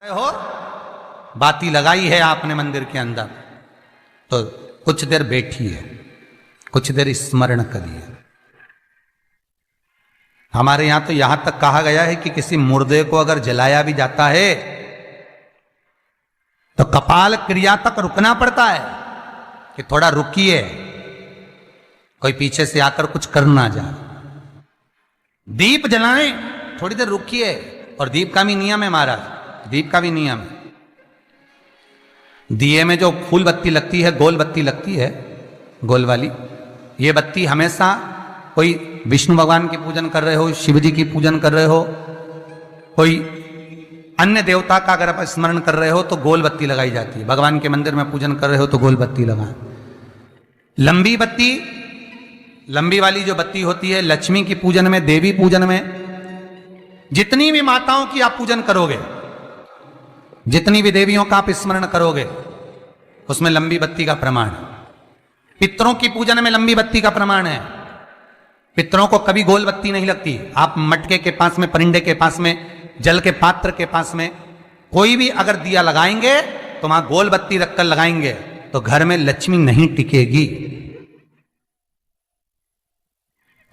हो बाती लगाई है आपने मंदिर के अंदर, तो कुछ देर बैठिए, कुछ देर स्मरण करिए। हमारे यहां तो यहां तक कहा गया है कि किसी मुर्दे को अगर जलाया भी जाता है तो कपाल क्रिया तक रुकना पड़ता है कि थोड़ा रुकिए, कोई पीछे से आकर कुछ कर ना जाए। दीप जलाएं, थोड़ी देर रुकिए। और दीप का भी नियम है महाराज, दीप का भी नियम है। दिए में जो फूल बत्ती लगती है, गोल बत्ती लगती है, गोल वाली, ये बत्ती हमेशा कोई विष्णु भगवान की पूजन कर रहे हो, शिव जी की पूजन कर रहे हो, कोई अन्य देवता का अगर आप स्मरण कर रहे हो तो गोल बत्ती लगाई जाती है। भगवान के मंदिर में पूजन कर रहे हो तो गोल बत्ती लगाएं। लंबी बत्ती, लंबी वाली जो बत्ती होती है लक्ष्मी की पूजन में, देवी पूजन में, जितनी भी माताओं की आप पूजन करोगे, जितनी भी देवियों का आप स्मरण करोगे, उसमें लंबी बत्ती का प्रमाण है। पितरों की पूजन में लंबी बत्ती का प्रमाण है। पितरों को कभी गोल बत्ती नहीं लगती। आप मटके के पास में, परिंदे के पास में, जल के पात्र के पास में कोई भी अगर दिया लगाएंगे तो वहां गोल बत्ती रखकर लगाएंगे तो घर में लक्ष्मी नहीं टिकेगी।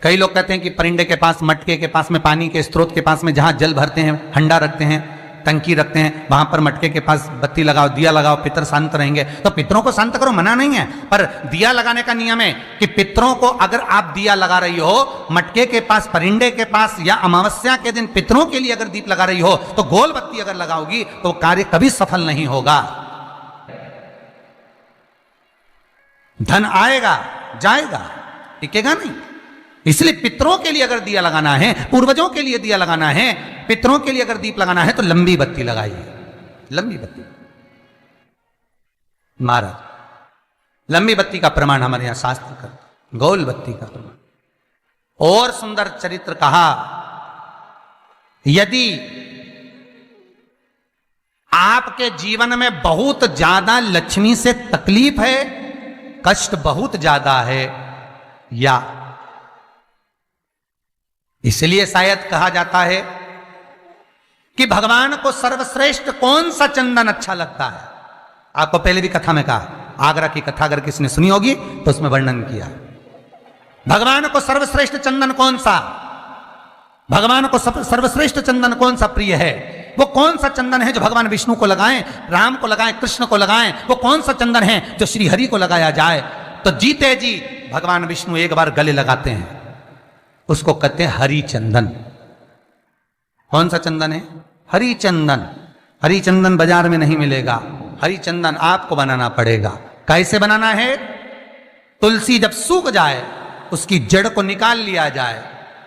कई लोग कहते हैं कि परिंदे के पास, मटके के पास में, पानी के स्रोत के पास में जहां जल भरते हैं, हंडा रखते हैं, टंकी रखते हैं, वहां पर मटके के पास बत्ती लगाओ, दिया लगाओ, पितर शांत रहेंगे। तो पितरों को शांत करो, मना नहीं है, पर दिया लगाने का नियम है कि पितरों को अगर आप दिया लगा रही हो मटके के पास, परिंदे के पास, या अमावस्या के दिन पितरों के लिए अगर दीप लगा रही हो तो गोल बत्ती अगर लगाओगी तो कार्य कभी सफल नहीं होगा। धन आएगा जाएगा, टिकेगा नहीं। इसलिए पितरों के लिए अगर दिया लगाना है, पूर्वजों के लिए दिया लगाना है, पितरों के लिए अगर दीप लगाना है तो लंबी बत्ती लगाइए, लंबी बत्ती। महाराज, लंबी बत्ती का प्रमाण हमारे यहां शास्त्र करते, गोल बत्ती का प्रमाण। और सुंदर चरित्र कहा, यदि आपके जीवन में बहुत ज्यादा लक्ष्मी से तकलीफ है, कष्ट बहुत ज्यादा है, या इसलिए शायद कहा जाता है कि भगवान को सर्वश्रेष्ठ कौन सा चंदन अच्छा लगता है। आपको पहले भी कथा में कहा, आगरा की कथा अगर किसी ने सुनी होगी तो उसमें वर्णन किया। भगवान को सर्वश्रेष्ठ चंदन कौन सा, भगवान को सर्वश्रेष्ठ चंदन कौन सा प्रिय है, वो कौन सा चंदन है जो भगवान विष्णु को लगाएं, राम को लगाएं, कृष्ण को लगाएं, वो कौन सा चंदन है जो श्री हरि को लगाया जाए। तो जीते जी भगवान विष्णु एक बार गले लगाते हैं, उसको कहते हैं हरि चंदन। कौन सा चंदन है? हरि चंदन। हरि चंदन बाजार में नहीं मिलेगा, हरि चंदन आपको बनाना पड़ेगा। कैसे बनाना है? तुलसी जब सूख जाए उसकी जड़ को निकाल लिया जाए,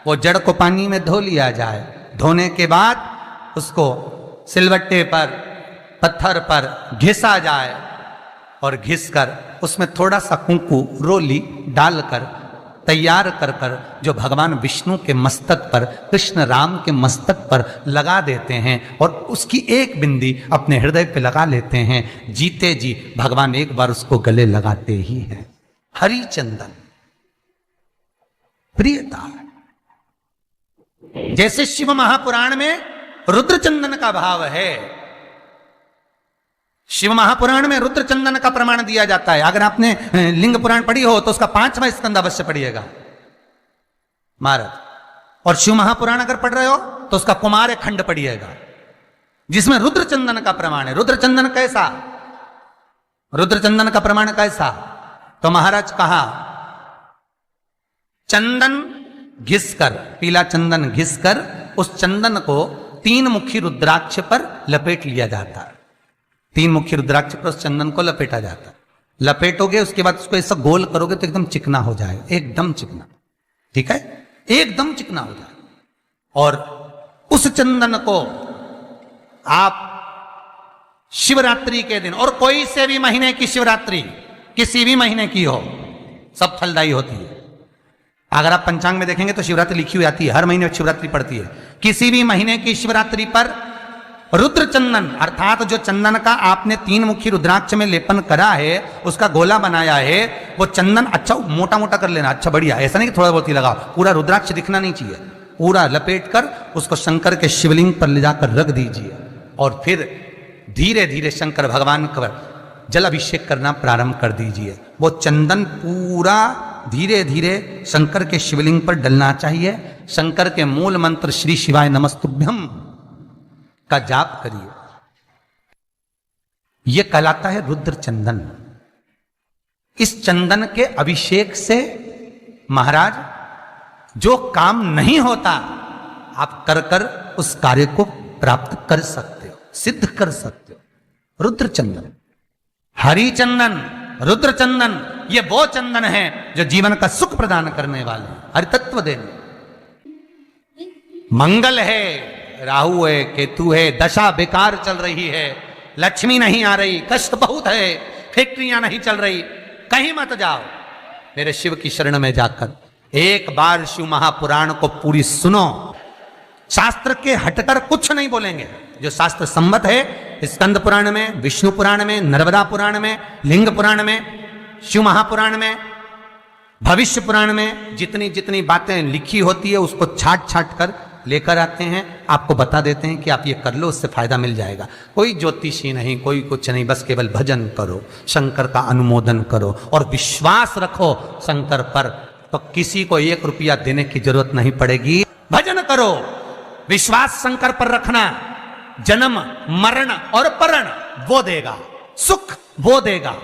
वो जड़ को पानी में धो लिया जाए, धोने के बाद उसको सिलवट्टे पर, पत्थर पर घिसा जाए, और घिस कर उसमें थोड़ा सा कुंकू, रोली डालकर तैयार कर कर जो भगवान विष्णु के मस्तक पर, कृष्ण राम के मस्तक पर लगा देते हैं, और उसकी एक बिंदी अपने हृदय पे लगा लेते हैं। जीते जी भगवान एक बार उसको गले लगाते ही हैं। हरि चंदन प्रियता। जैसे शिव महापुराण में रुद्र चंदन का भाव है, शिव महापुराण में रुद्र चंदन का प्रमाण दिया जाता है। अगर आपने लिंग पुराण पढ़ी हो तो उसका 5वां स्कंद अवश्य पढ़िएगा महाराज। और शिव महापुराण अगर पढ़ रहे हो तो उसका कुमार खंड पढ़िएगा, जिसमें रुद्र चंदन का प्रमाण है। रुद्र चंदन कैसा, रुद्र चंदन का प्रमाण कैसा? तो महाराज कहा, चंदन घिसकर, पीला चंदन घिसकर उस चंदन को 3 मुखी रुद्राक्ष पर लपेट लिया जाता है। 3 मुखी रुद्राक्ष पर उस चंदन को लपेटा जाता है। लपेटोगे उसके बाद उसको ऐसा गोल करोगे तो एकदम चिकना हो जाएगा, एकदम चिकना, ठीक है, एकदम चिकना हो जाएगा। और उस चंदन को आप शिवरात्रि के दिन, और कोई से भी महीने की शिवरात्रि, किसी भी महीने की हो, सब फलदायी होती है। अगर आप पंचांग में देखेंगे तो शिवरात्रि लिखी हुई आती है, हर महीने शिवरात्रि पड़ती है। किसी भी महीने की शिवरात्रि पर रुद्र चंदन, अर्थात जो चंदन का आपने 3 मुखी रुद्राक्ष में लेपन करा है, उसका गोला बनाया है, वो चंदन अच्छा मोटा मोटा कर लेना, अच्छा बढ़िया, ऐसा नहीं कि थोड़ा बहुत ही लगाओ, पूरा रुद्राक्ष दिखना नहीं चाहिए, पूरा लपेट कर उसको शंकर के शिवलिंग पर ले जाकर रख दीजिए। और फिर धीरे धीरे शंकर भगवान का जल अभिषेक करना प्रारंभ कर दीजिए। वो चंदन पूरा धीरे धीरे शंकर के शिवलिंग पर डलना चाहिए। शंकर के मूल मंत्र श्री शिवाय नमस्तुभ्यम का जाप करिए। यह कहलाता है रुद्र चंदन। इस चंदन के अभिषेक से महाराज जो काम नहीं होता आप कर कर उस कार्य को प्राप्त कर सकते हो, सिद्ध कर सकते हो। रुद्र चंदन, हरि चंदन, रुद्र चंदन, ये वो चंदन है जो जीवन का सुख प्रदान करने वाले, हरि तत्व देने। मंगल है, राहु है, केतु है, दशा बेकार चल रही है, लक्ष्मी नहीं आ रही, कष्ट बहुत है, फैक्ट्रियां नहीं चल रही, कहीं मत जाओ। मेरे शिव की शरण में जाकर एक बार शिव महापुराण को पूरी सुनो। शास्त्र के हटकर कुछ नहीं बोलेंगे। जो शास्त्र सम्मत है, स्कंद पुराण में, विष्णु पुराण में, नर्मदा पुराण में, लिंग पुराण में, शिव महापुराण में, भविष्य पुराण में जितनी जितनी बातें लिखी होती है उसको छाट छाट कर लेकर आते हैं, आपको बता देते हैं कि आप ये कर लो, उससे फायदा मिल जाएगा। कोई ज्योतिषी नहीं, कोई कुछ नहीं, बस केवल भजन करो, शंकर का अनुमोदन करो और विश्वास रखो शंकर पर, तो किसी को 1 रुपया देने की जरूरत नहीं पड़ेगी। भजन करो, विश्वास शंकर पर रखना, जन्म मरण और परण वो देगा, सुख वो देगा,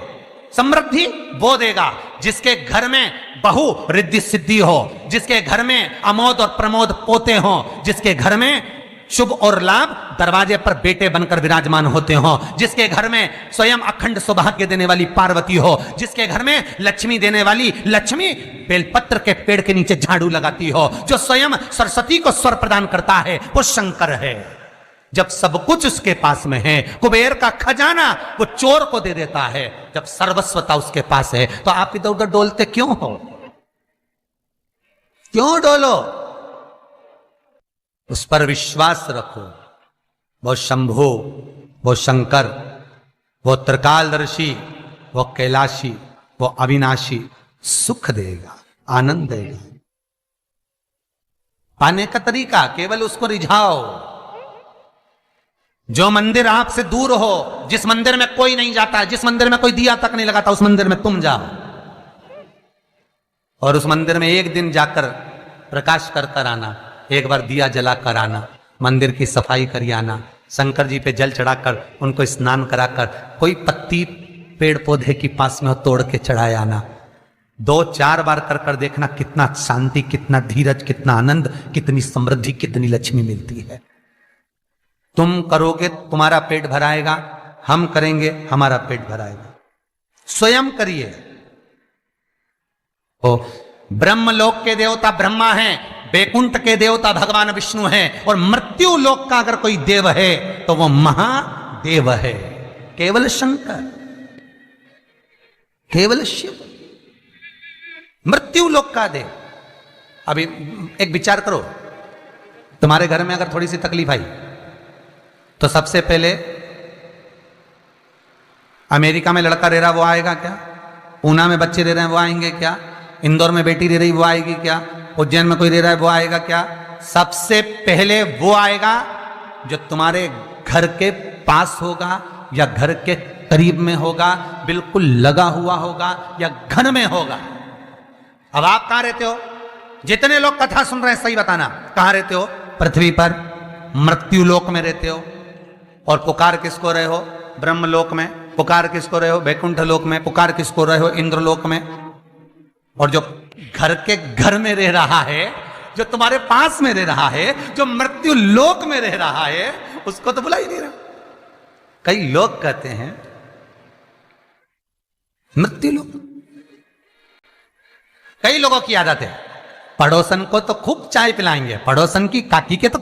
समृद्धि वो देगा। जिसके घर में बहु रिद्धि सिद्धि हो, जिसके घर में अमोद और प्रमोद पोते हो, जिसके घर में शुभ और लाभ दरवाजे पर बेटे बनकर विराजमान होते हो, जिसके घर में स्वयं अखंड सौभाग्य देने वाली पार्वती हो, जिसके घर में लक्ष्मी देने वाली लक्ष्मी बेलपत्र के पेड़ के नीचे झाड़ू लगाती हो, जो स्वयं सरस्वती को स्वर प्रदान करता है, वो शंकर है। जब सब कुछ उसके पास में है, कुबेर का खजाना वो चोर को दे देता है, जब सर्वस्वता उसके पास है, तो आप इधर उधर डोलते क्यों हो? क्यों डोलो? उस पर विश्वास रखो। वो शंभु, वो शंकर, वो त्रिकालदर्शी, वो कैलाशी, वो अविनाशी सुख देगा, आनंद देगा। पाने का तरीका केवल उसको रिझाओ। जो मंदिर आपसे दूर हो, जिस मंदिर में कोई नहीं जाता, जिस मंदिर में कोई दिया तक नहीं लगाता, उस मंदिर में तुम जाओ और उस मंदिर में एक दिन जाकर प्रकाश कर कर आना, एक बार दिया जला कर आना, मंदिर की सफाई कर आना, शंकर जी पे जल चढ़ाकर उनको स्नान कराकर, कोई पत्ती पेड़ पौधे की पास में हो तोड़ के चढ़ाए आना। 2-4 बार कर कर देखना कितना शांति, कितना धीरज, कितना आनंद, कितनी समृद्धि, कितनी लक्ष्मी मिलती है। तुम करोगे तुम्हारा पेट भराएगा, हम करेंगे हमारा पेट भराएगा। स्वयं करिए। ओ ब्रह्मलोक के देवता ब्रह्मा हैं, बैकुंठ के देवता भगवान विष्णु हैं, और मृत्यु लोक का अगर कोई देव है तो वो महादेव है, केवल शंकर, केवल शिव, मृत्यु लोक का देव। अभी एक विचार करो, तुम्हारे घर में अगर थोड़ी सी तकलीफ आई तो सबसे पहले अमेरिका में लड़का रह रहा वो आएगा क्या? पूना में बच्चे रह रहे हैं वो आएंगे क्या? इंदौर में बेटी रह रही वो आएगी क्या? उज्जैन में कोई रह रहा है वो आएगा क्या? सबसे पहले वो आएगा जो तुम्हारे घर के पास होगा या घर के करीब में होगा, बिल्कुल लगा हुआ होगा या घर में होगा। अब आप कहां रहते हो? जितने लोग कथा सुन रहे हैं सही बताना, कहां रहते हो? पृथ्वी पर मृत्यु लोक में रहते हो। और पुकार किसको रहे हो? ब्रह्मलोक में। पुकार किसको रहे हो? बैकुंठ लोक में। पुकार किसको रहे हो? इंद्रलोक में। और जो घर के घर में रह रहा है, जो तुम्हारे पास में रह रहा है, जो मृत्यु लोक में रह रहा है, उसको तो बुला ही नहीं रहा। कई लोग कहते हैं मृत्यु लोक। कई लोगों की आदत है, पड़ोसन को तो खूब चाय पिलाएंगे, पड़ोसन की काकी के तो